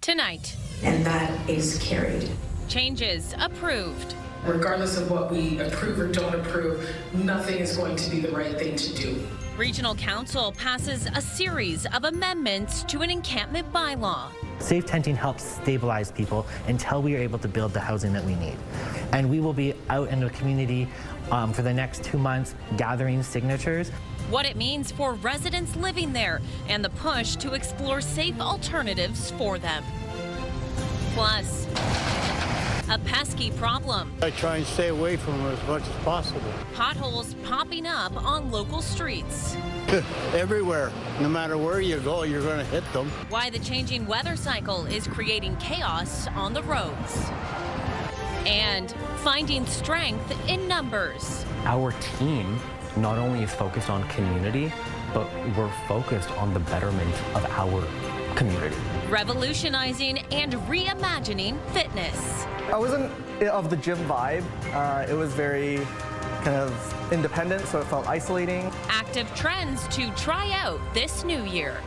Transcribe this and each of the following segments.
tonight. And that is carried. Changes approved. Regardless of what we approve or don't approve, nothing is going to be the right thing to do. Regional Council passes a series of amendments to an encampment bylaw. Safe tenting helps stabilize people until we are able to build the housing that we need. And we will be out in the community for the next 2 months gathering signatures. What it means for residents living there and the push to explore safe alternatives for them. Plus, a pesky problem. I try and stay away from them as much as possible. Potholes popping up on local streets. Everywhere. No matter where you go, you're going to hit them. Why the changing weather cycle is creating chaos on the roads. And finding strength in numbers. Our team not only is focused on community, but we're focused on the betterment of our community. Revolutionizing and reimagining fitness. I wasn't of the gym vibe. It was very kind of independent, so it felt isolating. Active trends to try out this new year.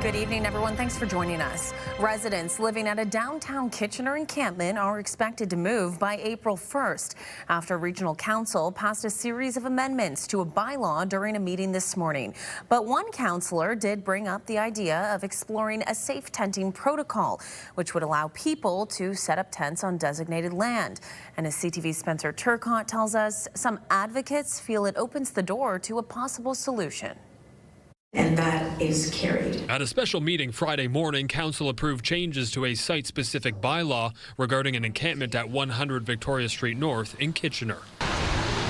Good evening, everyone. Thanks for joining us. Residents living at a downtown Kitchener encampment are expected to move by April 1st after Regional Council passed a series of amendments to a bylaw during a meeting this morning. But one councillor did bring up the idea of exploring a safe tenting protocol, which would allow people to set up tents on designated land. And as CTV's Spencer Turcotte tells us, some advocates feel it opens the door to a possible solution. And that is carried. At a special meeting Friday morning, Council approved changes to a site-specific bylaw regarding an encampment at 100 Victoria Street North in Kitchener.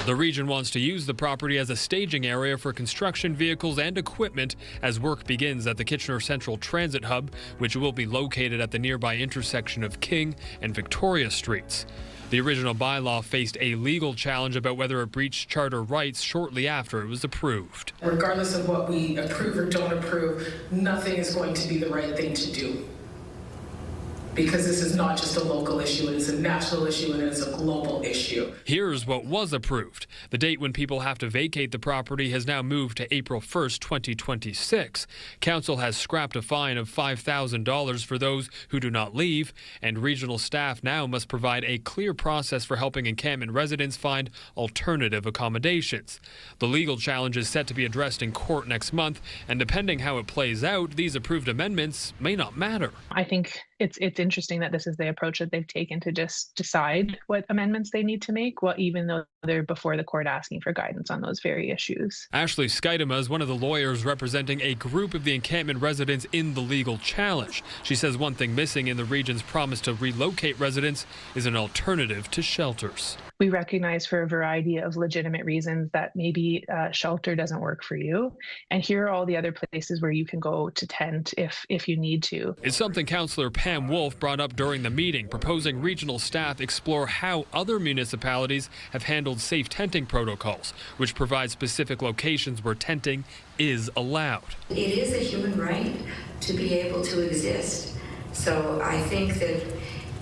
The region wants to use the property as a staging area for construction vehicles and equipment as work begins at the Kitchener Central Transit Hub, which will be located at the nearby intersection of King and Victoria Streets. The original bylaw faced a legal challenge about whether it breached charter rights shortly after it was approved. Regardless of what we approve or don't approve, nothing is going to be the right thing to do. Because this is not just a local issue, it is a national issue and it is a global issue. Here's what was approved. The date when people have to vacate the property has now moved to April 1st, 2026. Council has scrapped a fine of $5,000 for those who do not leave, and regional staff now must provide a clear process for helping encampment residents find alternative accommodations. The legal challenge is set to be addressed in court next month, and depending how it plays out, these approved amendments may not matter. I think it's interesting that this is the approach that they've taken to just decide what amendments they need to make, well, even though they're before the court asking for guidance on those very issues. Ashley Skidema is one of the lawyers representing a group of the encampment residents in the legal challenge. She says one thing missing in the region's promise to relocate residents is an alternative to shelters. We recognize for a variety of legitimate reasons that maybe shelter doesn't work for you. And here are all the other places where you can go to tent if you need to. It's something Councillor Pam Wolf brought up during the meeting, proposing regional staff explore how other municipalities have handled safe tenting protocols, which provide specific locations where tenting is allowed. It is a human right to be able to exist. So I think that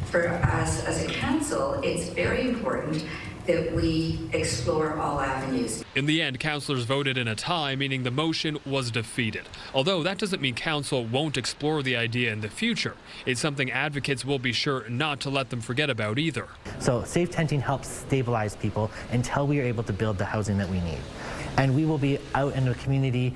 for us as a council, it's very important that we explore all avenues. In the end, councillors voted in a tie, meaning the motion was defeated. Although that doesn't mean council won't explore the idea in the future. It's something advocates will be sure not to let them forget about either. So safe tenting helps stabilize people until we are able to build the housing that we need. And we will be out in the community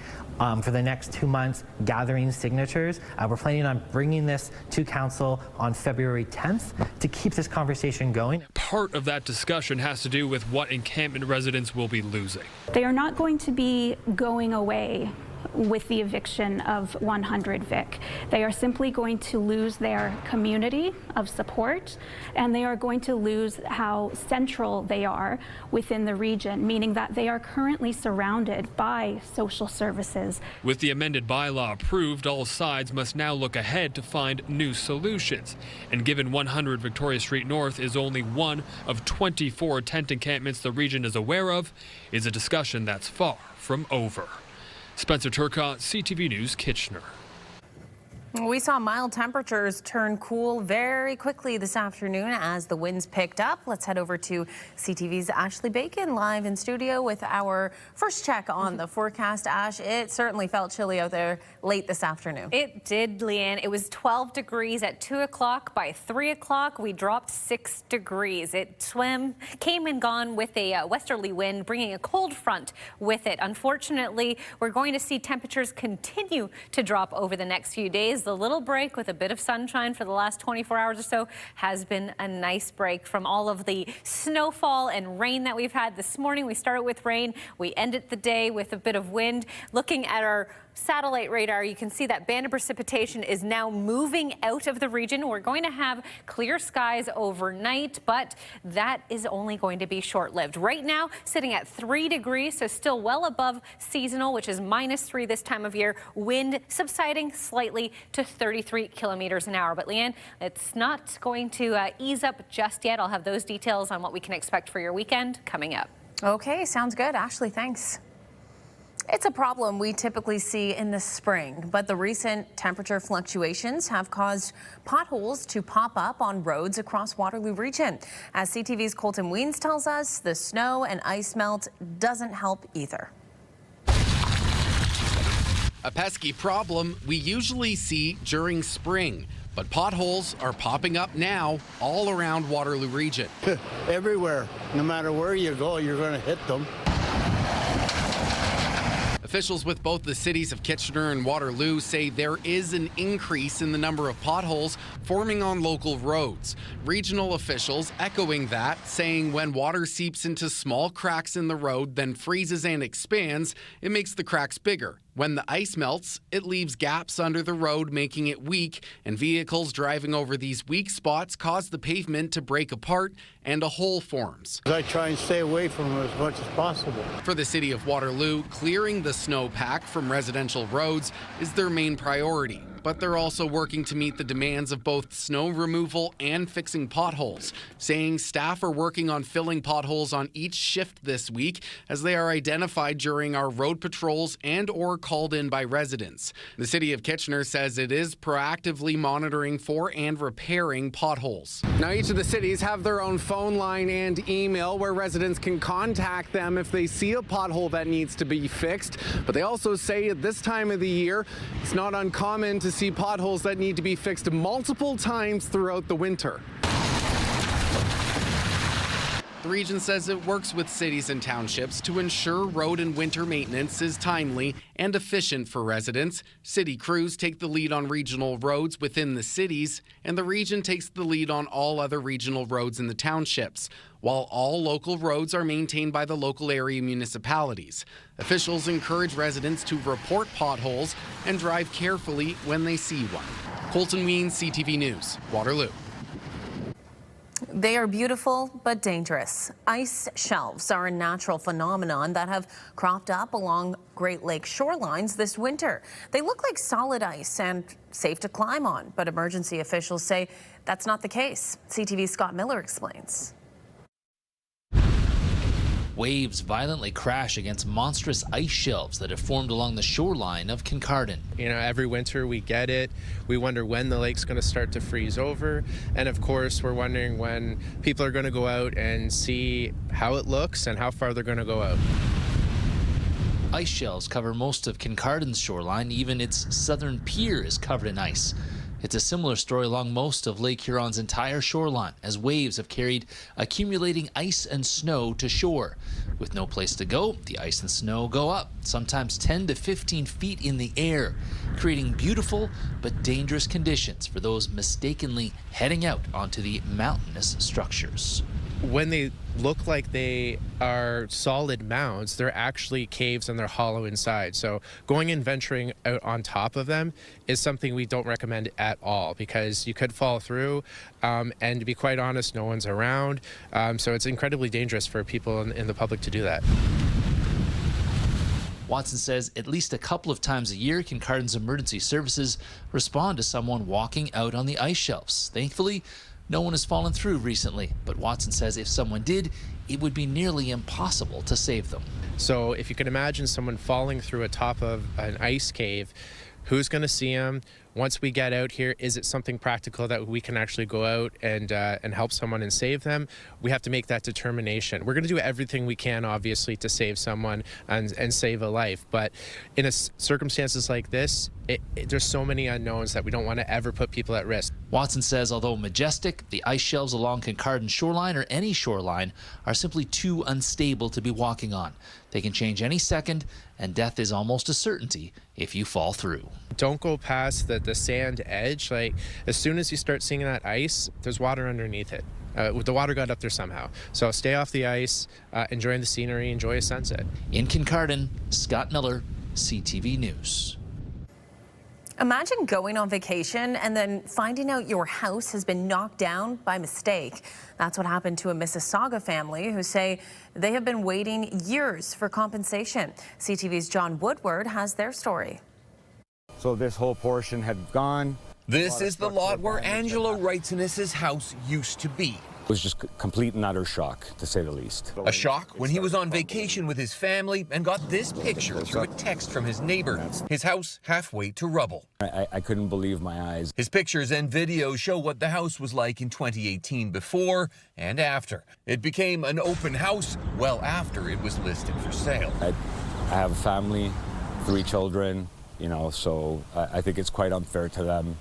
for the next 2 months gathering signatures. We're planning on bringing this to council on February 10th to keep this conversation going. Part of that discussion has to do with what encampment residents will be losing. They are not going to be going away with the eviction of 100 Vic. They are simply going to lose their community of support, and they are going to lose how central they are within the region, meaning that they are currently surrounded by social services. With the amended bylaw approved, all sides must now look ahead to find new solutions. And given 100 Victoria Street North is only one of 24 tent encampments the region is aware of, is a discussion that's far from over. Spencer Turcotte, CTV News Kitchener. We saw mild temperatures turn cool very quickly this afternoon as the winds picked up. Let's head over to CTV's Ashley Bacon live in studio with our first check on the forecast. Ash, it certainly felt chilly out there late this afternoon. It did, Leanne. It was 12 degrees at 2 o'clock. By 3 o'clock, we dropped 6 degrees. It came and gone with a westerly wind, bringing a cold front with it. Unfortunately, we're going to see temperatures continue to drop over the next few days. The little break with a bit of sunshine for the last 24 hours or so has been a nice break from all of the snowfall and rain that we've had this morning. We started with rain. We ended the day with a bit of wind. Looking at our satellite radar, you can see that band of precipitation is now moving out of the region. We're going to have clear skies overnight, but that is only going to be short-lived. Right now, sitting at 3 degrees, so still well above seasonal, which is -3 this time of year. Wind subsiding slightly to 33 kilometers an hour. But Leanne, it's not going to ease up just yet. I'll have those details on what we can expect for your weekend coming up. Okay, sounds good. Ashley, thanks. It's a problem we typically see in the spring, but the recent temperature fluctuations have caused potholes to pop up on roads across Waterloo Region. As CTV's Colton Weens tells us, the snow and ice melt doesn't help either. A pesky problem we usually see during spring, but potholes are popping up now all around Waterloo Region. Everywhere. No matter where you go, you're going to hit them. Officials with both the cities of Kitchener and Waterloo say there is an increase in the number of potholes forming on local roads. Regional officials echoing that, saying when water seeps into small cracks in the road, then freezes and expands, it makes the cracks bigger. When the ice melts, it leaves gaps under the road, making it weak, and vehicles driving over these weak spots cause the pavement to break apart and a hole forms. I try and stay away from them as much as possible. For the city of Waterloo, clearing the snowpack from residential roads is their main priority. But they're also working to meet the demands of both snow removal and fixing potholes, saying staff are working on filling potholes on each shift this week as they are identified during our road patrols and or called in by residents. The city of Kitchener says it is proactively monitoring for and repairing potholes. Now, each of the cities have their own phone line and email where residents can contact them if they see a pothole that needs to be fixed. But they also say at this time of the year, it's not uncommon to see potholes that need to be fixed multiple times throughout the winter. The region says it works with cities and townships to ensure road and winter maintenance is timely and efficient for residents. City crews take the lead on regional roads within the cities, and the region takes the lead on all other regional roads in the townships, while all local roads are maintained by the local area municipalities. Officials encourage residents to report potholes and drive carefully when they see one. Colton Weens, CTV News, Waterloo. They are beautiful but dangerous. Ice shelves are a natural phenomenon that have cropped up along Great Lake shorelines this winter. They look like solid ice and safe to climb on, but emergency officials say that's not the case. CTV's Scott Miller explains. Waves violently crash against monstrous ice shelves that have formed along the shoreline of Kincardine. You know, every winter we get it. We wonder when the lake's going to start to freeze over. And of course, we're wondering when people are going to go out and see how it looks and how far they're going to go out. Ice shelves cover most of Kincardine's shoreline. Even its southern pier is covered in ice. It's a similar story along most of Lake Huron's entire shoreline, as waves have carried accumulating ice and snow to shore. With no place to go, the ice and snow go up, sometimes 10 to 15 feet in the air, creating beautiful but dangerous conditions for those mistakenly heading out onto the mountainous structures. When they look like they are solid mounds, they're actually caves and they're hollow inside. So going and venturing out on top of them is something we don't recommend at all, because you could fall through, and to be quite honest, no one's around. So it's incredibly dangerous for people in the public to do that. Watson says at least a couple of times a year, Kincardine's emergency services respond to someone walking out on the ice shelves. Thankfully, no one has fallen through recently, but Watson says if someone did, it would be nearly impossible to save them. So if you can imagine someone falling through a top of an ice cave, who's going to see them? once we get out here, is it something practical that we can actually go out and help someone and save them? We have to make that determination. We're going to do everything we can, obviously, to save someone and save a life. But in circumstances like this, there's so many unknowns that we don't want to ever put people at risk. Watson says although majestic, the ice shelves along Kincardine shoreline or any shoreline are simply too unstable to be walking on. They can change any second, and death is almost a certainty if you fall through. Don't go past the sand edge. Like, as soon as you start seeing that ice, there's water underneath it. The water got up there somehow. So stay off the ice, enjoy the scenery, enjoy a sunset. In Kincardine, Scott Miller, CTV News. Imagine going on vacation and then finding out your house has been knocked down by mistake. That's what happened to a Mississauga family who say they have been waiting years for compensation. CTV's John Woodward has their story. So this whole portion had gone. This is the lot where Angelo Wrightsonis' house used to be. It was just complete and utter shock, to say the least. A shock when he was on vacation with his family and got this picture through a text from his neighbor. His house halfway to rubble. I couldn't believe my eyes. His pictures and videos show what the house was like in 2018 before and after. It became an open house well after it was listed for sale. I have a family, 3 children, so I think it's quite unfair to them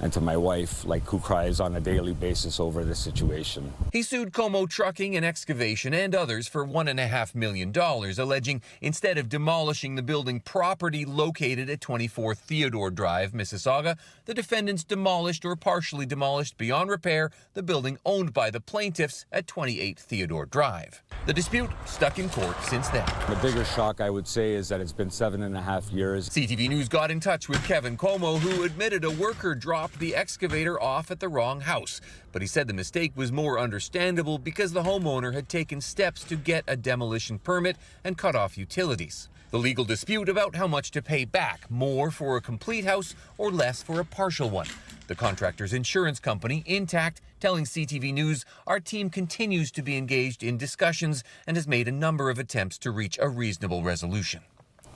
and to my wife, who cries on a daily basis over this situation. He sued Como Trucking and Excavation and others for $1.5 million, alleging instead of demolishing the building property located at 24 Theodore Drive, Mississauga, the defendants demolished or partially demolished beyond repair the building owned by the plaintiffs at 28 Theodore Drive. The dispute stuck in court since then. The bigger shock, I would say, is that it's been 7.5 years. CTV News got in touch with Kevin Como, who admitted a worker dropped the excavator off at the wrong house. But he said the mistake was more understandable because the homeowner had taken steps to get a demolition permit and cut off utilities. The legal dispute about how much to pay back, more for a complete house or less for a partial one. The contractor's insurance company, Intact, telling CTV News, our team continues to be engaged in discussions and has made a number of attempts to reach a reasonable resolution.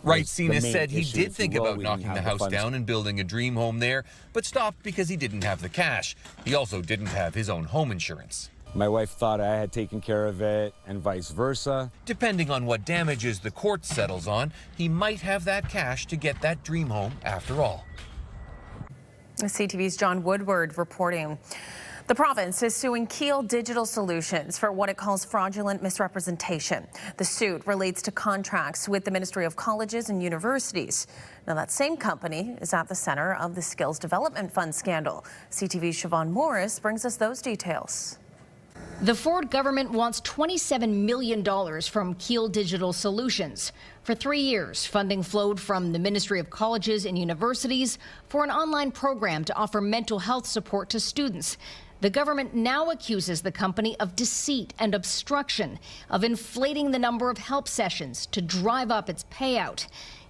Wrightsonis said he did think about knocking the house down and building a dream home there, but stopped because he didn't have the cash. He also didn't have his own home insurance. My wife thought I had taken care of it, and vice versa. Depending on what damages the court settles on, he might have that cash to get that dream home after all. CTV's John Woodward reporting. The province is suing Keel Digital Solutions for what it calls fraudulent misrepresentation. The suit relates to contracts with the Ministry of Colleges and Universities. Now, that same company is at the center of the Skills Development Fund scandal. CTV's Siobhan Morris brings us those details. The Ford government wants $27 million from Keel Digital Solutions. For 3 years, funding flowed from the Ministry of Colleges and Universities for an online program to offer mental health support to students. The government now accuses the company of deceit and obstruction, of inflating the number of help sessions to drive up its payout.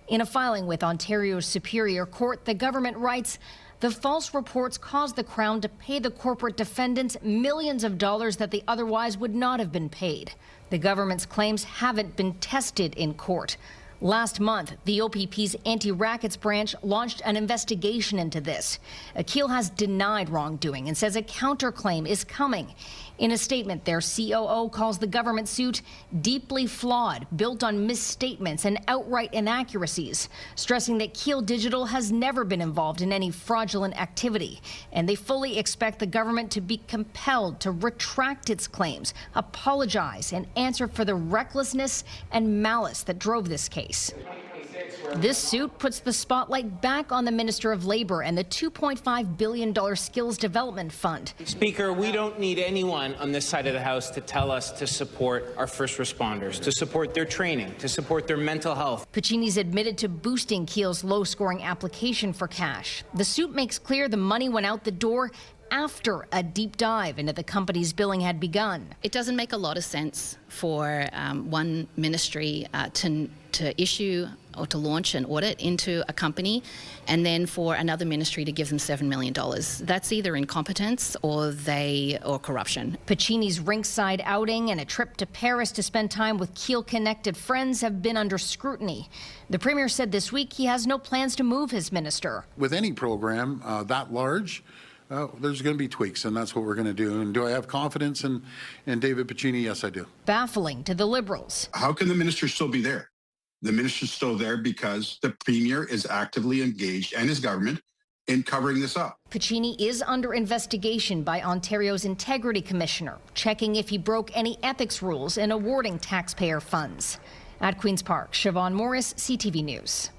In a filing with Ontario's Superior Court, the government writes, the false reports caused the Crown to pay the corporate defendants millions of dollars that they otherwise would not have been paid. The government's claims haven't been tested in court. Last month, the OPP's anti-rackets branch launched an investigation into this. Keel has denied wrongdoing and says a counterclaim is coming. In a statement, their COO calls the government suit deeply flawed, built on misstatements and outright inaccuracies, stressing that Keel Digital has never been involved in any fraudulent activity, and they fully expect the government to be compelled to retract its claims, apologize, and answer for the recklessness and malice that drove this case. This suit puts the spotlight back on the Minister of Labour and the $2.5 billion Skills Development Fund. Speaker, we don't need anyone on this side of the House to tell us to support our first responders, to support their training, to support their mental health. Puccini's admitted to boosting Keel's low-scoring application for cash. The suit makes clear the money went out the door after a deep dive into the company's billing had begun. It doesn't make a lot of sense for one ministry to issue or to launch an audit into a company, and then for another ministry to give them $7 million. That's either incompetence or corruption. Puccini's rinkside outing and a trip to Paris to spend time with Kiel-connected friends have been under scrutiny. The Premier said this week he has no plans to move his minister. With any program that large, there's going to be tweaks, and that's what we're going to do. And do I have confidence in David Puccini? Yes, I do. Baffling to the Liberals. How can the minister still be there? The minister's still there because the Premier is actively engaged, and his government, in covering this up. Puccini is under investigation by Ontario's Integrity Commissioner, checking if he broke any ethics rules in awarding taxpayer funds. At Queen's Park, Siobhan Morris, CTV News.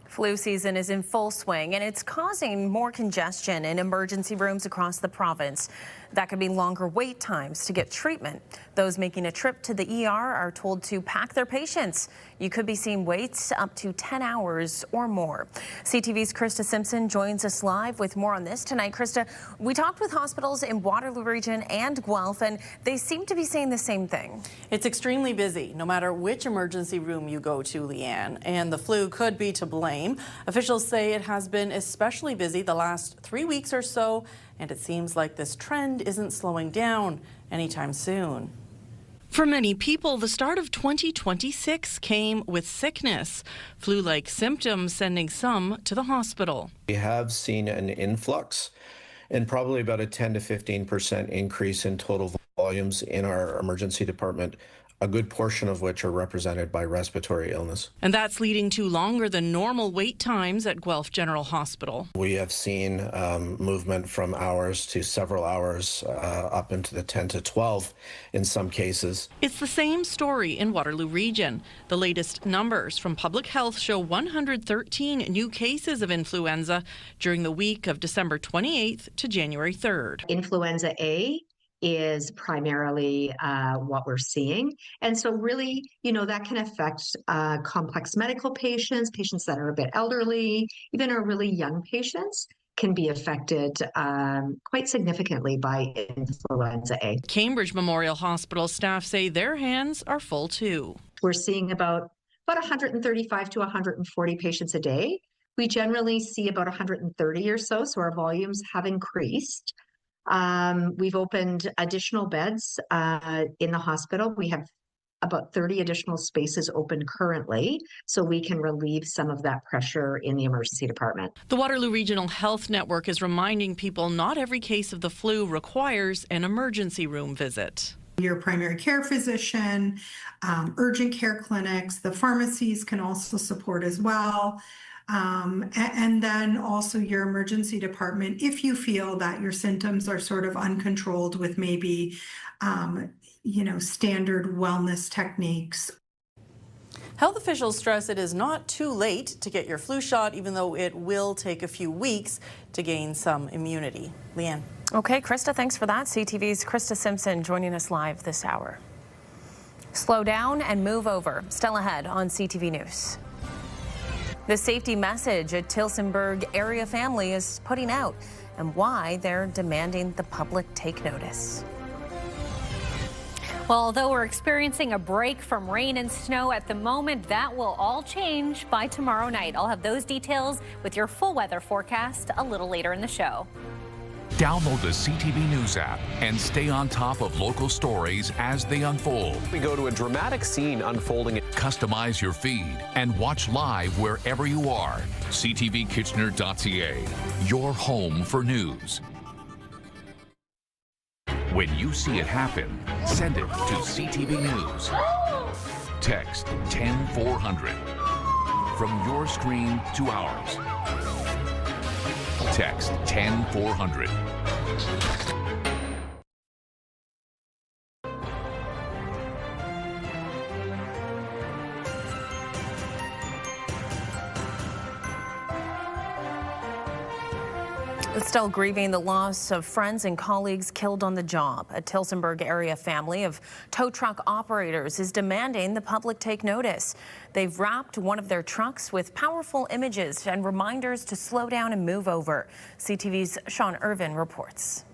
Flu season is in full swing, and it's causing more congestion in emergency rooms across the province. That could be longer wait times to get treatment. Those making a trip to the ER are told to pack their patients. You could be seeing waits up to 10 hours or more. CTV's Krista Simpson joins us live with more on this tonight. Krista, we talked with hospitals in Waterloo Region and Guelph, and they seem to be saying the same thing. It's extremely busy, no matter which emergency room you go to, Leanne, and the flu could be to blame. Officials say it has been especially busy the last 3 weeks or so, and it seems like this trend isn't slowing down anytime soon. For many people, the start of 2026 came with sickness, flu-like symptoms sending some to the hospital. We have seen an influx and probably about a 10 to 15% increase in total volumes in our emergency department, a good portion of which are represented by respiratory illness. And that's leading to longer than normal wait times at Guelph General Hospital. We have seen movement from hours to several hours, up into the 10 to 12 in some cases. It's the same story in Waterloo Region. The latest numbers from Public Health show 113 new cases of influenza during the week of December 28th to January 3rd. Influenza A is primarily what we're seeing. And so really, that can affect complex medical patients, patients that are a bit elderly, even our really young patients can be affected quite significantly by influenza A. Cambridge Memorial Hospital staff say their hands are full too. We're seeing about 135 to 140 patients a day. We generally see about 130 or so our volumes have increased. We've opened additional beds in the hospital. We have about 30 additional spaces open currently, so we can relieve some of that pressure in the emergency department. The Waterloo Regional Health Network is reminding people not every case of the flu requires an emergency room visit. Your primary care physician, urgent care clinics, the pharmacies can also support as well. And then also your emergency department, if you feel that your symptoms are sort of uncontrolled with maybe, standard wellness techniques. Health officials stress it is not too late to get your flu shot, even though it will take a few weeks to gain some immunity. Leanne. Okay, Krista, thanks for that. CTV's Krista Simpson joining us live this hour. Slow down and move over. Still ahead on CTV News. The safety message a Tillsonburg area family is putting out and why they're demanding the public take notice. Well, although we're experiencing a break from rain and snow at the moment, that will all change by tomorrow night. I'll have those details with your full weather forecast a little later in the show. Download the CTV News app and stay on top of local stories as they unfold. We go to a dramatic scene unfolding. Customize your feed and watch live wherever you are. ctvkitchener.ca, your home for news. When you see it happen, send it to CTV News. Text 10400. From your screen to ours. Text 10400. Still grieving the loss of friends and colleagues killed on the job. A Tillsonburg area family of tow truck operators is demanding the public take notice. They've wrapped one of their trucks with powerful images and reminders to slow down and move over. CTV's Sean Irvin reports.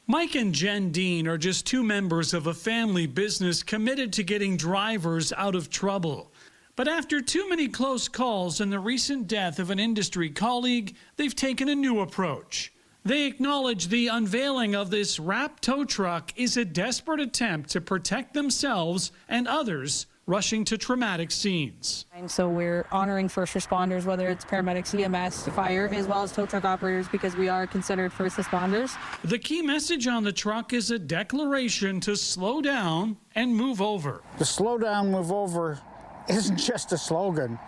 Mike and Jen Dean are just two members of a family business committed to getting drivers out of trouble. But after too many close calls and the recent death of an industry colleague, they've taken a new approach. They acknowledge the unveiling of this wrapped tow truck is a desperate attempt to protect themselves and others rushing to traumatic scenes. And so we're honoring first responders, whether it's paramedics, EMS, fire, as well as tow truck operators, because we are considered first responders. The key message on the truck is a declaration to slow down and move over. The slow down, move over isn't just a slogan.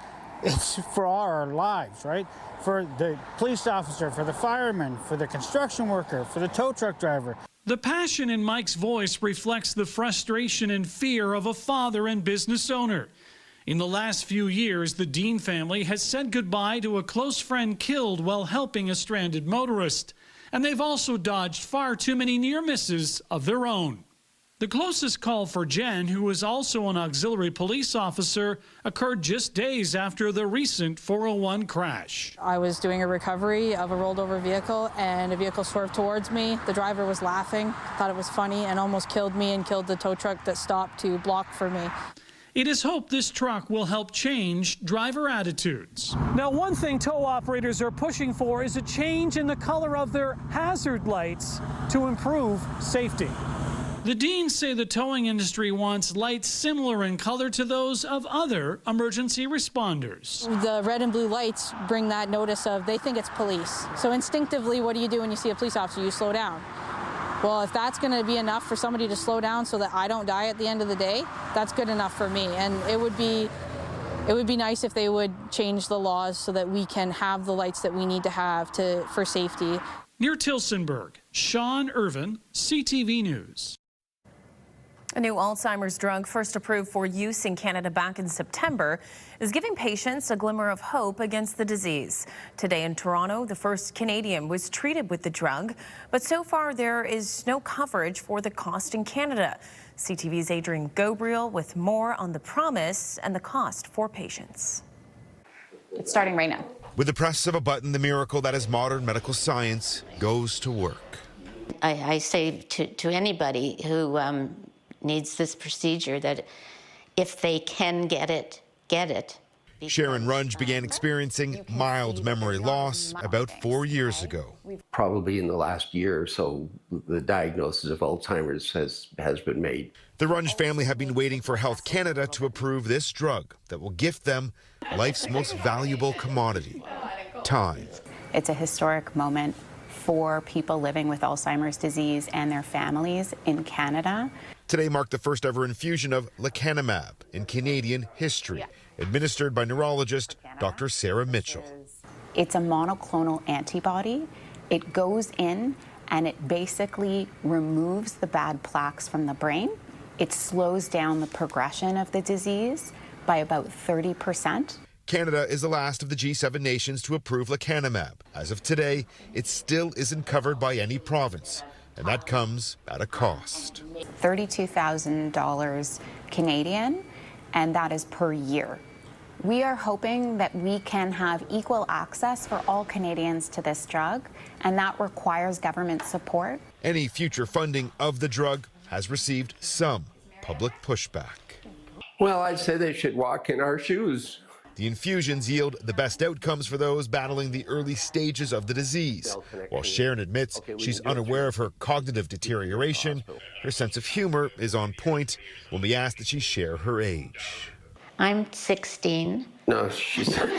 It's for our lives, right? For the police officer, for the fireman, for the construction worker, for the tow truck driver. The passion in Mike's voice reflects the frustration and fear of a father and business owner. In the last few years, the Dean family has said goodbye to a close friend killed while helping a stranded motorist. And they've also dodged far too many near misses of their own. The closest call for Jen, who was also an auxiliary police officer, occurred just days after the recent 401 crash. I was doing a recovery of a rolled over vehicle and a vehicle swerved towards me. The driver was laughing, thought it was funny, and almost killed me and killed the tow truck that stopped to block for me. It is hoped this truck will help change driver attitudes. Now, one thing tow operators are pushing for is a change in the color of their hazard lights to improve safety. The Deans say the towing industry wants lights similar in color to those of other emergency responders. The red and blue lights bring that notice of they think it's police. So instinctively, what do you do when you see a police officer? You slow down. Well, if that's going to be enough for somebody to slow down so that I don't die at the end of the day, that's good enough for me. And it would be nice if they would change the laws so that we can have the lights that we need to have for safety. Near Tilsonburg, Sean Irvin, CTV News. A new Alzheimer's drug, first approved for use in Canada back in September, is giving patients a glimmer of hope against the disease. Today in Toronto, the first Canadian was treated with the drug, but so far there is no coverage for the cost in Canada. CTV's Adrian Gabriel with more on the promise and the cost for patients. It's starting right now. With the press of a button, the miracle that is modern medical science goes to work. I say to anybody who needs this procedure that if they can get it, get it. Sharon Runge began experiencing mild memory loss about 4 years ago. Probably in the last year or so, the diagnosis of Alzheimer's has been made. The Runge family have been waiting for Health Canada to approve this drug that will gift them life's most valuable commodity, time. It's a historic moment for people living with Alzheimer's disease and their families in Canada. Today marked the first ever infusion of lecanemab in Canadian history, administered by neurologist Dr. Sarah Mitchell. It's a monoclonal antibody. It goes in and it basically removes the bad plaques from the brain. It slows down the progression of the disease by about 30%. Canada is the last of the G7 nations to approve lecanemab. As of today, it still isn't covered by any province, and that comes at a cost. $32,000 Canadian, and that is per year. We are hoping that we can have equal access for all Canadians to this drug, and that requires government support. Any future funding of the drug has received some public pushback. Well, I'd say they should walk in our shoes. The infusions yield the best outcomes for those battling the early stages of the disease. While Sharon admits she's unaware of her cognitive deterioration, her sense of humor is on point when we ask that she share her age. I'm 16. No, she's... And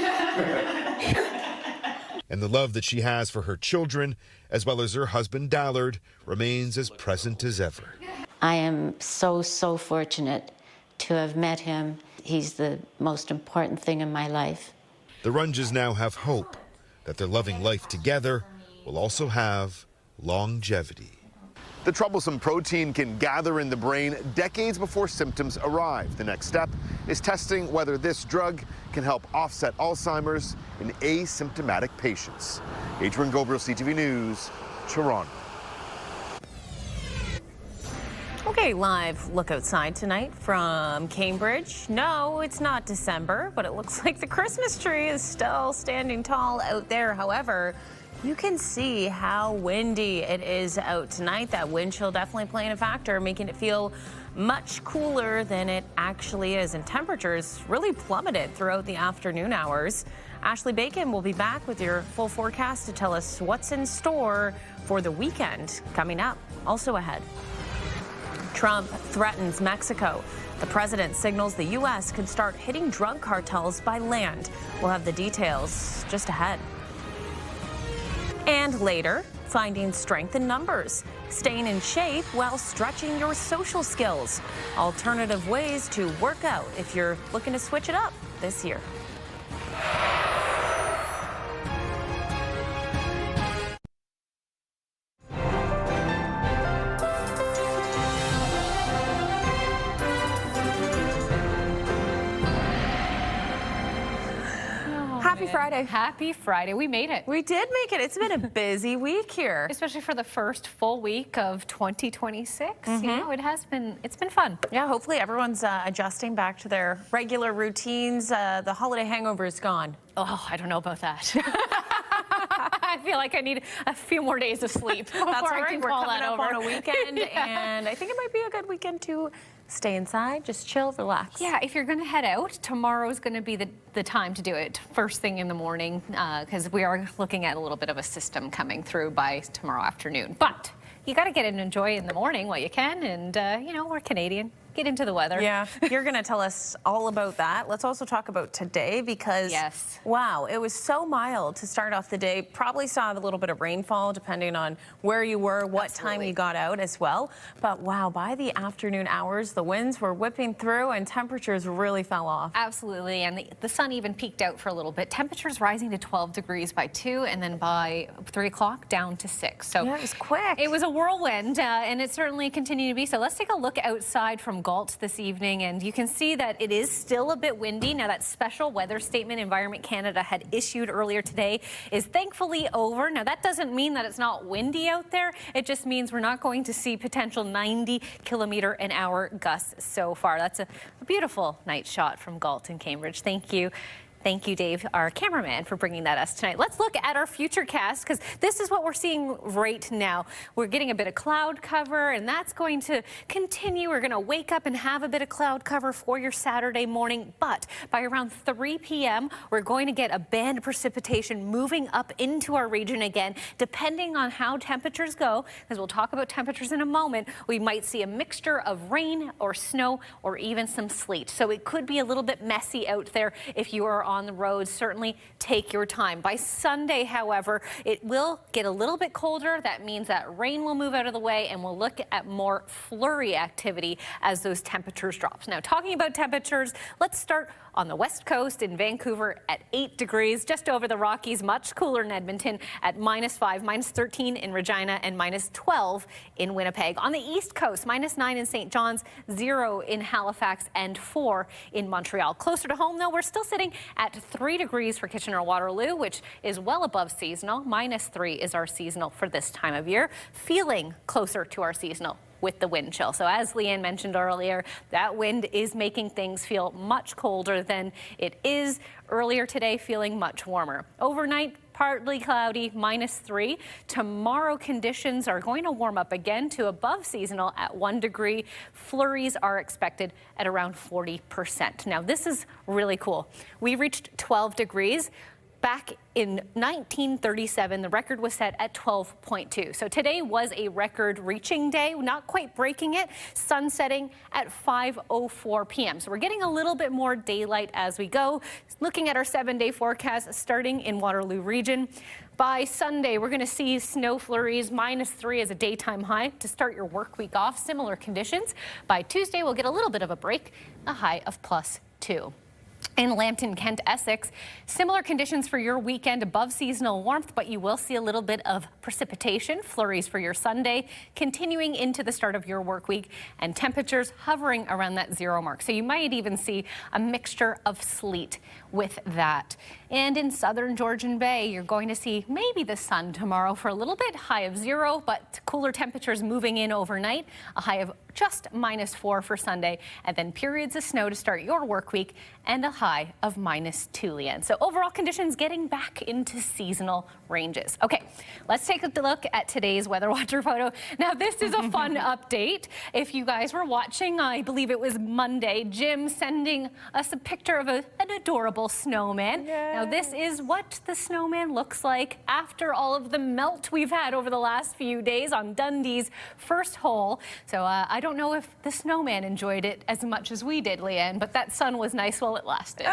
the love that she has for her children, as well as her husband Dallard, remains as present as ever. I am so fortunate to have met him. He's the most important thing in my life. The Runges now have hope that their loving life together will also have longevity. The troublesome protein can gather in the brain decades before symptoms arrive. The next step is testing whether this drug can help offset Alzheimer's in asymptomatic patients. Adrian Gabriel, CTV News, Toronto. Okay, live look outside tonight from Cambridge. No, it's not December, but it looks like the Christmas tree is still standing tall out there. However, you can see how windy it is out tonight. That wind chill definitely playing a factor, making it feel much cooler than it actually is, and temperatures really plummeted throughout the afternoon hours. Ashley Bacon will be back with your full forecast to tell us what's in store for the weekend coming up. Also ahead, Trump threatens Mexico. The president signals the U.S. could start hitting drug cartels by land. We'll have the details just ahead. And later, finding strength in numbers, staying in shape while stretching your social skills. Alternative ways to work out if you're looking to switch it up this year. Happy Friday. Happy Friday. We made it. We did make it. It's been a busy week here. Especially for the first full week of 2026. You know, it's been fun. Yeah, hopefully everyone's adjusting back to their regular routines. The holiday hangover is gone. Oh, I don't know about that. I feel like I need a few more days of sleep before That's all I right. can We're call coming that up over. on a weekend, and I think it might be a good weekend to stay inside, just chill, relax. Yeah, if you're going to head out, tomorrow's going to be the time to do it first thing in the morning, because we are looking at a little bit of a system coming through by tomorrow afternoon. But you got to get and enjoy in the morning while you can, and you know, we're Canadian. Get into the weather. Yeah, you're going to tell us all about that. Let's also talk about today because, wow, it was so mild to start off the day. Probably saw a little bit of rainfall depending on where you were, what time you got out as well. But wow, by the afternoon hours, the winds were whipping through and temperatures really fell off. Absolutely, and the sun even peaked out for a little bit. Temperatures rising to 12 degrees by 2, and then by 3 o'clock down to 6. So yeah, it was quick. It was a whirlwind, and it certainly continued to be so. Let's take a look outside from Galt this evening, and you can see that it is still a bit windy. Now, that special weather statement Environment Canada had issued earlier today is thankfully over. Now, that doesn't mean that it's not windy out there. It just means we're not going to see potential 90-kilometer-an-hour gusts so far. That's a beautiful night shot from Galt and Cambridge. Thank you. Thank you, Dave, our cameraman, for bringing that us tonight. Let's look at our futurecast, because this is what we're seeing right now. We're getting a bit of cloud cover, and that's going to continue. We're going to wake up and have a bit of cloud cover for your Saturday morning, but by around 3 p.m., we're going to get a band of precipitation moving up into our region again, depending on how temperatures go, because we'll talk about temperatures in a moment. We might see a mixture of rain or snow or even some sleet. So it could be a little bit messy out there if you are on the road. Certainly take your time. By Sunday, however, it will get a little bit colder. That means that rain will move out of the way, and we'll look at more flurry activity as those temperatures drop. Now, talking about temperatures, let's start on the west coast in Vancouver at 8 degrees, just over the Rockies, much cooler in Edmonton at -5, -13 in Regina, and -12 in Winnipeg. On the east coast, -9 in St. John's, 0 in Halifax, and 4 in Montreal. Closer to home, though, we're still sitting at 3 degrees for Kitchener-Waterloo, which is well above seasonal. -3 is our seasonal for this time of year, feeling closer to our seasonal with the wind chill. So as Leanne mentioned earlier, that wind is making things feel much colder than it is earlier today, feeling much warmer. Overnight, partly cloudy, -3. Tomorrow, conditions are going to warm up again to above seasonal at 1 degree. Flurries are expected at around 40%. Now, this is really cool. We reached 12 degrees. Back in 1937, the record was set at 12.2. So today was a record-reaching day, not quite breaking it. Sun setting at 5:04 p.m. So we're getting a little bit more daylight as we go. Looking at our 7-day forecast, starting in Waterloo Region. By Sunday, we're going to see snow flurries, -3 as a daytime high to start your work week off. Similar conditions. By Tuesday, we'll get a little bit of a break, a high of +2. In Lambton, Kent, Essex, similar conditions for your weekend, above seasonal warmth, but you will see a little bit of precipitation, flurries for your Sunday, continuing into the start of your work week, and temperatures hovering around that 0 mark. So you might even see a mixture of sleet with that. And in southern Georgian Bay, you're going to see maybe the sun tomorrow for a little bit, high of 0, but cooler temperatures moving in overnight, a high of just -4 for Sunday, and then periods of snow to start your work week and a high of -2, Leanne. So overall conditions getting back into seasonal ranges. Okay, let's take a look at today's Weather Watcher photo. Now, this is a fun update. If you guys were watching, I believe it was Monday, Jim sending us a picture of an adorable snowman. Yay. Now, this is what the snowman looks like after all of the melt we've had over the last few days on Dundee's first hole. So I don't know if the snowman enjoyed it as much as we did, Leanne, but that sun was nice while it lasted.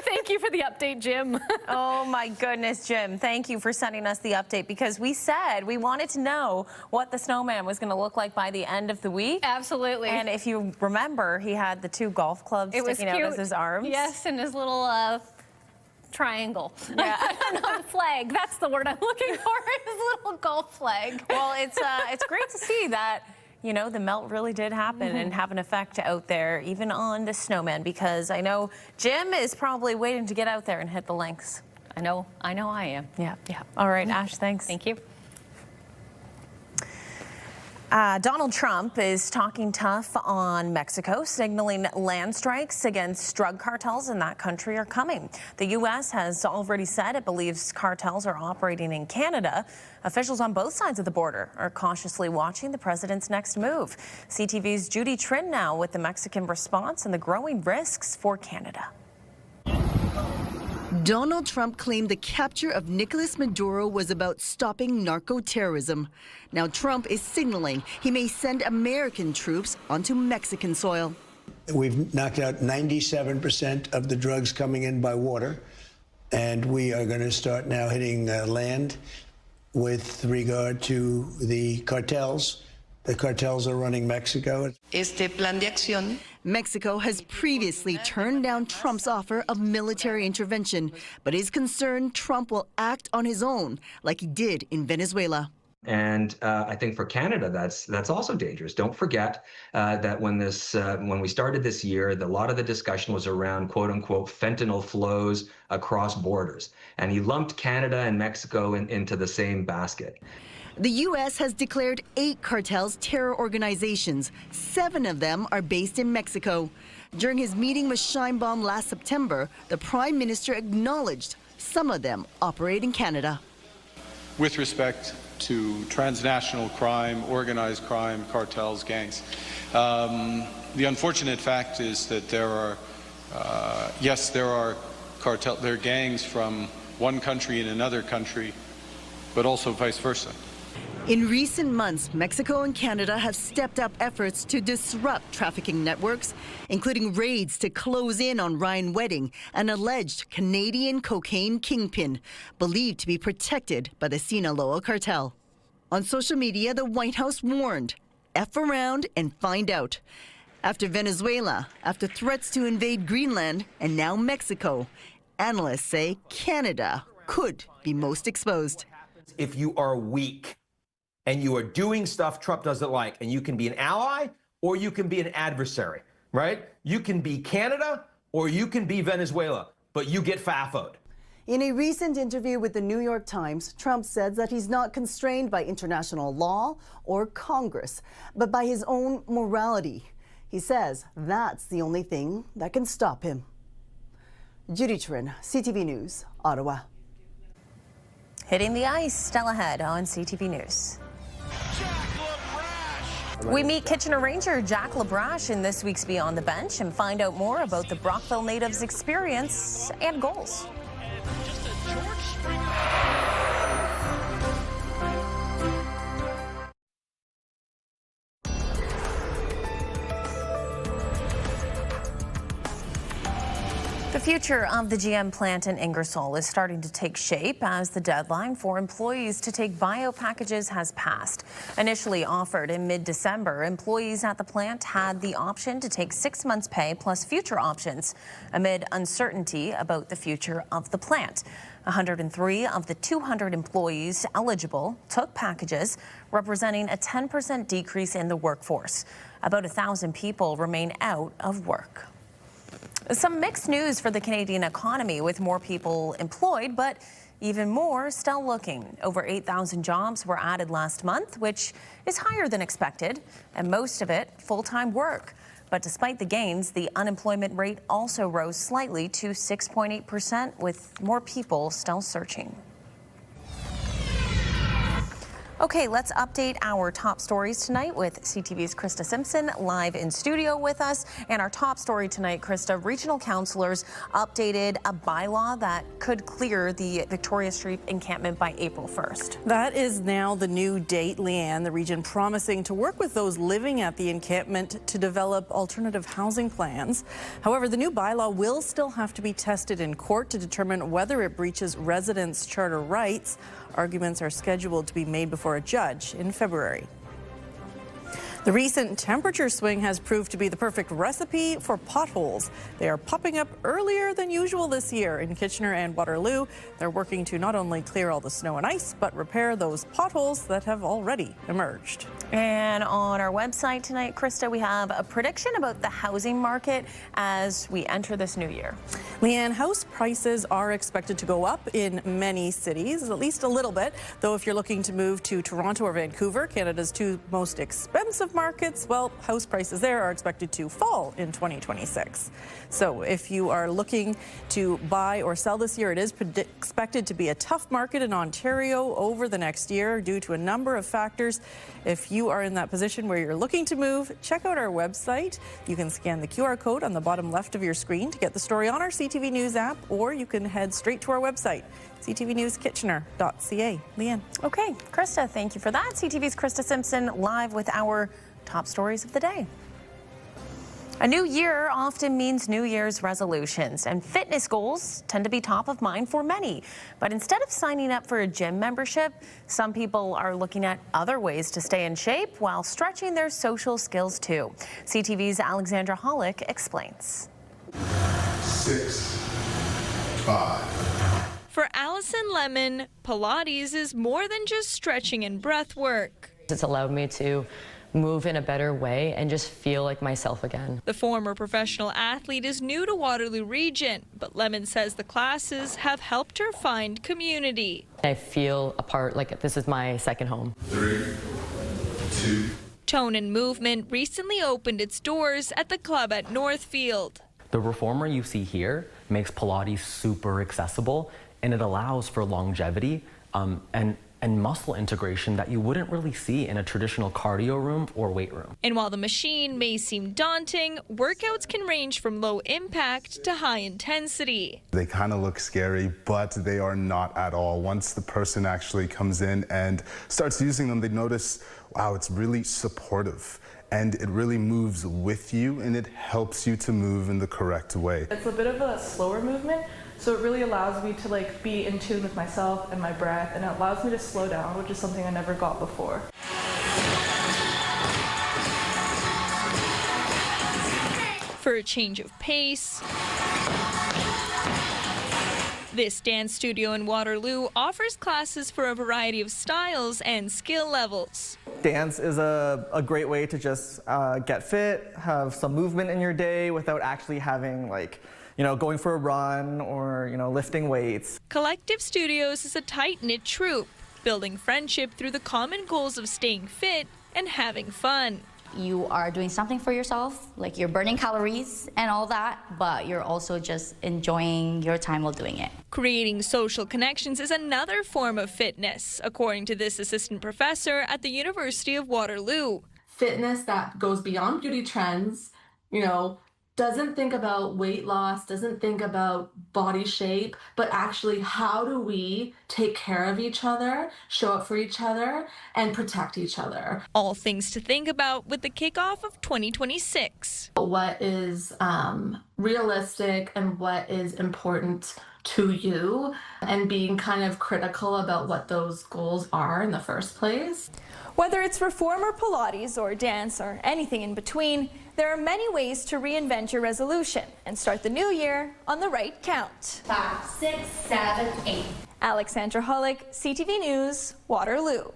Thank you for the update, Jim. Oh my goodness, Jim. Thank you for sending us the update, because we said we wanted to know what the snowman was going to look like by the end of the week. Absolutely. And if you remember, he had the 2 golf clubs sticking out as his arms. Yes, and his little triangle. Yeah. No, flag. That's the word I'm looking for. His little golf flag. Well, it's great to see that, you know, the melt really did happen and have an effect out there, even on the snowman, because I know Jim is probably waiting to get out there and hit the links. I know I am. Yeah. All right, Ash, thanks. Thank you. Donald Trump is talking tough on Mexico, signaling land strikes against drug cartels in that country are coming. The U.S. has already said it believes cartels are operating in Canada. Officials on both sides of the border are cautiously watching the president's next move. CTV's Judy Trin now with the Mexican response and the growing risks for Canada. Donald Trump claimed the capture of Nicolas Maduro was about stopping narco-terrorism. Now Trump is signaling he may send American troops onto Mexican soil. We've knocked out 97% of the drugs coming in by water, and we are going to start now hitting land with regard to the cartels. The cartels are running Mexico. Mexico has previously turned down Trump's offer of military intervention, but is concerned Trump will act on his own, like he did in Venezuela. And I think for Canada, that's also dangerous. Don't forget that when we started this year, a lot of the discussion was around "quote unquote" fentanyl flows across borders, and he lumped Canada and Mexico into the same basket. The U.S. has declared 8 cartels terror organizations. 7 of them are based in Mexico. During his meeting with Sheinbaum last September, the Prime Minister acknowledged some of them operate in Canada. With respect to transnational crime, organized crime, cartels, gangs, the unfortunate fact is that there are gangs from one country in another country, but also vice versa. In recent months, Mexico and Canada have stepped up efforts to disrupt trafficking networks, including raids to close in on Ryan Wedding, an alleged Canadian cocaine kingpin, believed to be protected by the Sinaloa cartel. On social media, the White House warned, F around and find out. After Venezuela, after threats to invade Greenland, and now Mexico, analysts say Canada could be most exposed. If you are weak and you are doing stuff Trump doesn't like, and you can be an ally or you can be an adversary, right? You can be Canada or you can be Venezuela, but you get FAFO'd. In a recent interview with the New York Times, Trump said that he's not constrained by international law or Congress, but by his own morality. He says that's the only thing that can stop him. Judy Trin, CTV News, Ottawa. Hitting the ice, still ahead on CTV News. We meet Kitchener Ranger Jack LaBrache in this week's Beyond the Bench and find out more about the Brockville natives' experience and goals. The future of the GM plant in Ingersoll is starting to take shape as the deadline for employees to take bio packages has passed. Initially offered in mid-December, employees at the plant had the option to take 6 months' pay plus future options amid uncertainty about the future of the plant. 103 of the 200 employees eligible took packages, representing a 10% decrease in the workforce. About 1,000 people remain out of work. Some mixed news for the Canadian economy, with more people employed, but even more still looking. Over 8,000 jobs were added last month, which is higher than expected, and most of it full-time work. But despite the gains, the unemployment rate also rose slightly to 6.8%, with more people still searching. Okay, let's update our top stories tonight with CTV's Krista Simpson live in studio with us. And our top story tonight, Krista, regional councillors updated a bylaw that could clear the Victoria Street encampment by April 1st. That is now the new date, Leanne. The region promising to work with those living at the encampment to develop alternative housing plans. However, the new bylaw will still have to be tested in court to determine whether it breaches residents' charter rights. Arguments are scheduled to be made before a judge in February. The recent temperature swing has proved to be the perfect recipe for potholes. They are popping up earlier than usual this year in Kitchener and Waterloo. They're working to not only clear all the snow and ice, but repair those potholes that have already emerged. And on our website tonight, Krista, we have a prediction about the housing market as we enter this new year. Leanne, house prices are expected to go up in many cities, at least a little bit. Though if you're looking to move to Toronto or Vancouver, Canada's two most expensive markets, well, house prices there are expected to fall in 2026. So if you are looking to buy or sell this year, it is expected to be a tough market in Ontario over the next year due to a number of factors. If you are in that position where you're looking to move, check out our website. You can scan the QR code on the bottom left of your screen to get the story on our CTV News app, or you can head straight to our website, ctvnewskitchener.ca. Leanne. Okay, Krista, thank you for that. CTV's Krista Simpson live with our top stories of the day. A new year often means New Year's resolutions, and fitness goals tend to be top of mind for many. But instead of signing up for a gym membership, some people are looking at other ways to stay in shape while stretching their social skills too. CTV's Alexandra Hollick explains. 6, 5. For Allison Lemon, Pilates is more than just stretching and breath work. It's allowed me to move in a better way and just feel like myself again. The former professional athlete is new to Waterloo Region, but Lemon says the classes have helped her find community. I feel a part, like this is my second home. 3, 2. Tone and Movement recently opened its doors at the club at Northfield. The reformer you see here makes Pilates super accessible, and it allows for longevity and muscle integration that you wouldn't really see in a traditional cardio room or weight room. And while the machine may seem daunting, workouts can range from low impact to high intensity. They kind of look scary, but they are not at all. Once the person actually comes in and starts using them, they notice, wow, it's really supportive. And it really moves with you, and it helps you to move in the correct way. It's a bit of a slower movement, so it really allows me to be in tune with myself and my breath, and it allows me to slow down, which is something I never got before. For a change of pace, this dance studio in Waterloo offers classes for a variety of styles and skill levels. Dance is a great way to just get fit, have some movement in your day without actually having going for a run or lifting weights. Collective Studios is a tight-knit troupe, building friendship through the common goals of staying fit and having fun. You are doing something for yourself, like you're burning calories and all that, but you're also just enjoying your time while doing it. Creating social connections is another form of fitness, according to this assistant professor at the University of Waterloo. Fitness that goes beyond beauty trends, doesn't think about weight loss, doesn't think about body shape, but actually how do we take care of each other, show up for each other, and protect each other. All things to think about with the kickoff of 2026. What is realistic and what is important to you, and being kind of critical about what those goals are in the first place. Whether it's reformer Pilates or dance or anything in between, there are many ways to reinvent your resolution and start the new year on the right count. 5, 6, 7, 8. Alexandra Hollick, CTV News, Waterloo.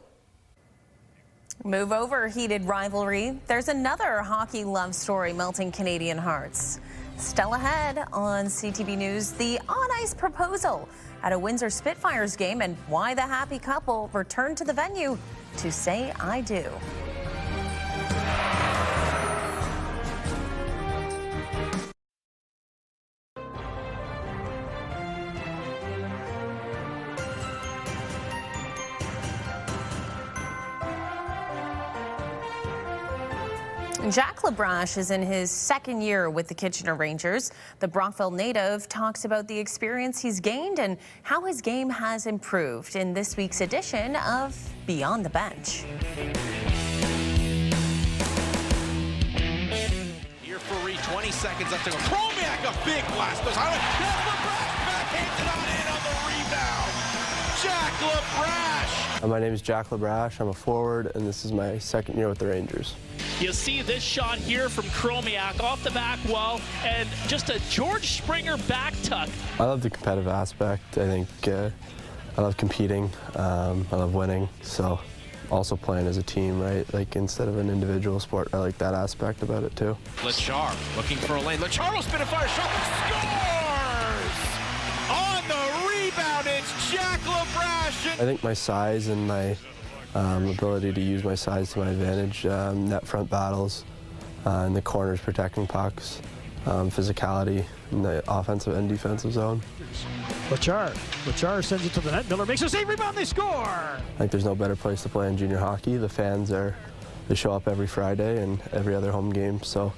Move over heated rivalry. There's another hockey love story melting Canadian hearts. Still ahead on CTV News, the on-ice proposal at a Windsor Spitfires game and why the happy couple returned to the venue to say I do. Jack Labrache is in his second year with the Kitchener Rangers. The Brockville native talks about the experience he's gained and how his game has improved in this week's edition of Beyond the Bench. Here for Reed, 20 seconds left to go. Chromiak, a big blast goes highway. Jack Labrache backhanded on in on the rebound. Jack Labrache. My name is Jack Labrache. I'm a forward, and this is my second year with the Rangers. You see this shot here from Chromiak off the back wall, and just a George Springer back tuck. I love the competitive aspect. I think I love competing. I love winning. So also playing as a team, right? Like instead of an individual sport, I like that aspect about it too. Lachar looking for a lane. Lachar will spin a fire shot. Scores! On the rebound, it's Jack Labrache. I think my size and my ability to use my size to my advantage, net front battles, in the corners protecting pucks, physicality in the offensive and defensive zone. Lachar sends it to the net. Miller makes a save, rebound, they score! I think there's no better place to play in junior hockey. The fans they show up every Friday and every other home game, so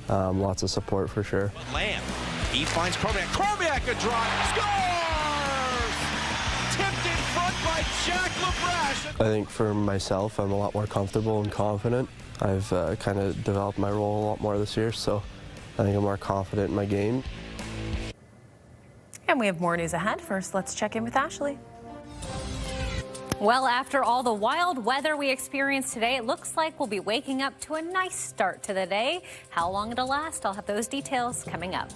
lots of support for sure. Lamb, he finds Chromiak. Chromiak a drop, scores! Tipped in front by Jack Labrache. I think for myself, I'm a lot more comfortable and confident. I've kind of developed my role a lot more this year, so I think I'm more confident in my game. And we have more news ahead. First, let's check in with Ashley. Well, after all the wild weather we experienced today, it looks like we'll be waking up to a nice start to the day. How long it'll last, I'll have those details coming up.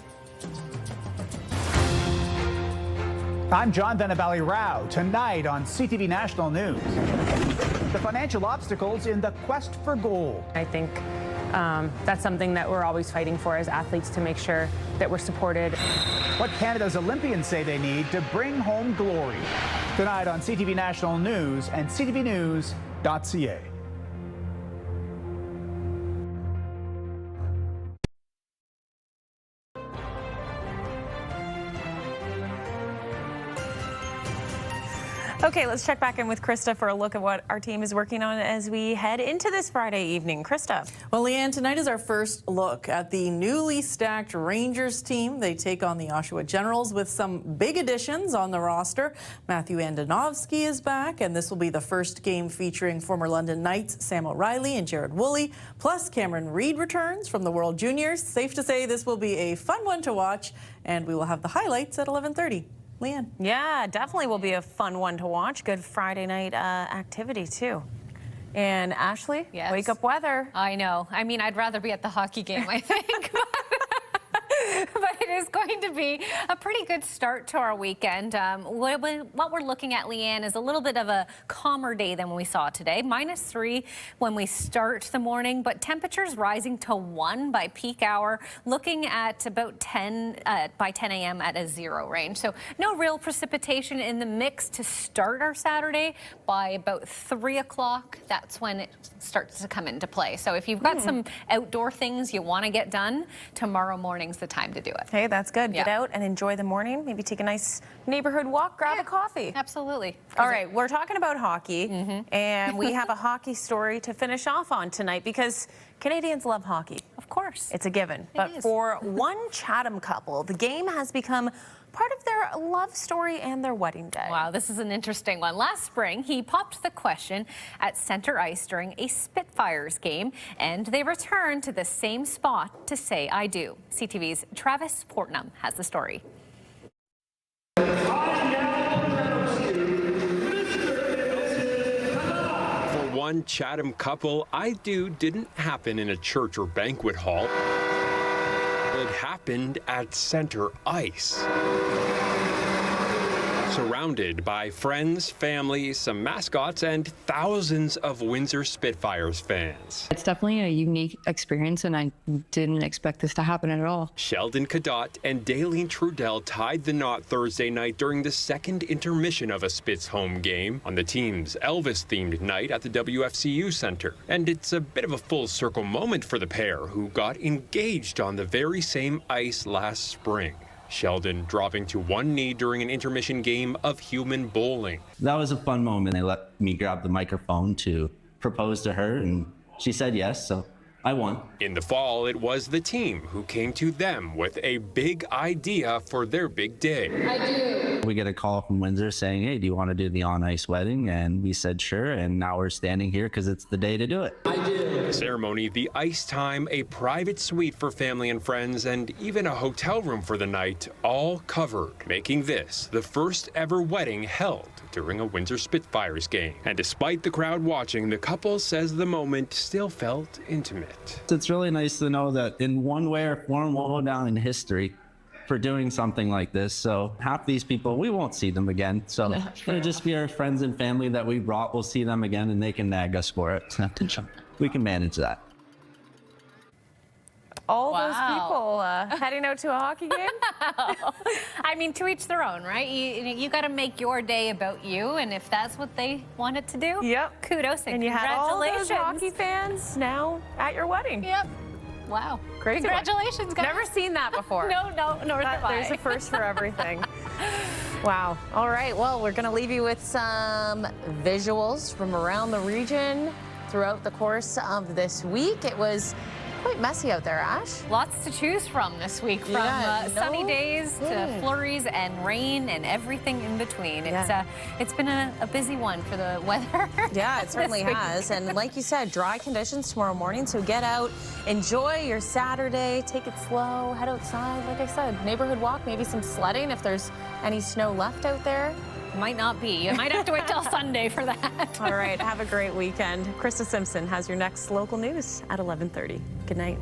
I'm John Venabali Rao. Tonight on CTV National News, the financial obstacles in the quest for gold. I think that's something that we're always fighting for as athletes, to make sure that we're supported. What Canada's Olympians say they need to bring home glory. Tonight on CTV National News and ctvnews.ca. Okay, let's check back in with Krista for a look at what our team is working on as we head into this Friday evening. Krista. Well, Leanne, tonight is our first look at the newly stacked Rangers team. They take on the Oshawa Generals with some big additions on the roster. Matthew Andonovski is back, and this will be the first game featuring former London Knights Sam O'Reilly and Jared Woolley. Plus, Cameron Reid returns from the World Juniors. Safe to say this will be a fun one to watch, and we will have the highlights at 11:30. Leanne. Yeah, definitely will be a fun one to watch. Good Friday night activity, too. And Ashley, yes. Wake up weather. I know. I mean, I'd rather be at the hockey game, I think. But it is going to be a pretty good start to our weekend. What we're looking at, Leanne, is a little bit of a calmer day than we saw today. -3 when we start the morning, but temperatures rising to 1 by peak hour, looking at about 10 by 10 a.m. at a 0 range. So no real precipitation in the mix to start our Saturday. By about 3 o'clock, that's when it starts to come into play. So if you've got some outdoor things you want to get done, tomorrow morning's the time to do it. Hey, that's good. Get out and enjoy the morning. Maybe take a nice neighborhood walk, grab a coffee. Absolutely. All right, we're talking about hockey, and we have a hockey story to finish off on tonight because Canadians love hockey. Of course. It's a given. But for one Chatham couple, the game has become part of their love story and their wedding day. Wow, this is an interesting one. Last spring, he popped the question at center ice during a Spitfires game, and they returned to the same spot to say I do. CTV's Travis Portnam has the story. For one Chatham couple, I do didn't happen in a church or banquet hall. It happened at center ice. surrounded by friends, family, some mascots, and thousands of Windsor Spitfires fans. It's definitely a unique experience, and I didn't expect this to happen at all. Sheldon Cadott and Daleen Trudell tied the knot Thursday night during the second intermission of a Spits home game on the team's Elvis-themed night at the WFCU Centre. And it's a bit of a full circle moment for the pair, who got engaged on the very same ice last spring. Sheldon dropping to one knee during an intermission game of human bowling. That was a fun moment. They let me grab the microphone to propose to her, and she said yes, so I won. In the fall, it was the team who came to them with a big idea for their big day. I do. We get a call from Windsor saying, hey, do you want to do the on-ice wedding? And we said sure, and now we're standing here because it's the day to do it. I do. The ceremony, the ice time, a private suite for family and friends, and even a hotel room for the night, all covered, making this the first ever wedding held during a Windsor Spitfires game. And despite the crowd watching, the couple says the moment still felt intimate. It's really nice to know that in one way or form we'll go down in history for doing something like this. So half these people, we won't see them again. So it'll just be our friends and family that we brought. We'll see them again and they can nag us for it. We can manage that. All those people heading out to a hockey game? I mean, to each their own, right? You got to make your day about you, and if that's what they want it to do, yep. Kudos and you had all congratulations. those hockey fans now at your wedding. Yep. Wow. Crazy. Congratulations, guys. Never seen that before. No, nor have I. There's a first for everything. Wow. All right. Well, we're going to leave you with some visuals from around the region throughout the course of this week. It was quite messy out there, Ash. Lots to choose from this week, from sunny days to flurries and rain and everything in between. It's been a busy one for the weather. Yeah, it certainly has. And like you said, dry conditions tomorrow morning. So get out, enjoy your Saturday, take it slow, head outside. Like I said, neighborhood walk, maybe some sledding if there's any snow left out there. Might not be. You might have to wait till Sunday for that. All right. Have a great weekend. Krista Simpson has your next local news at 11:30. Good night.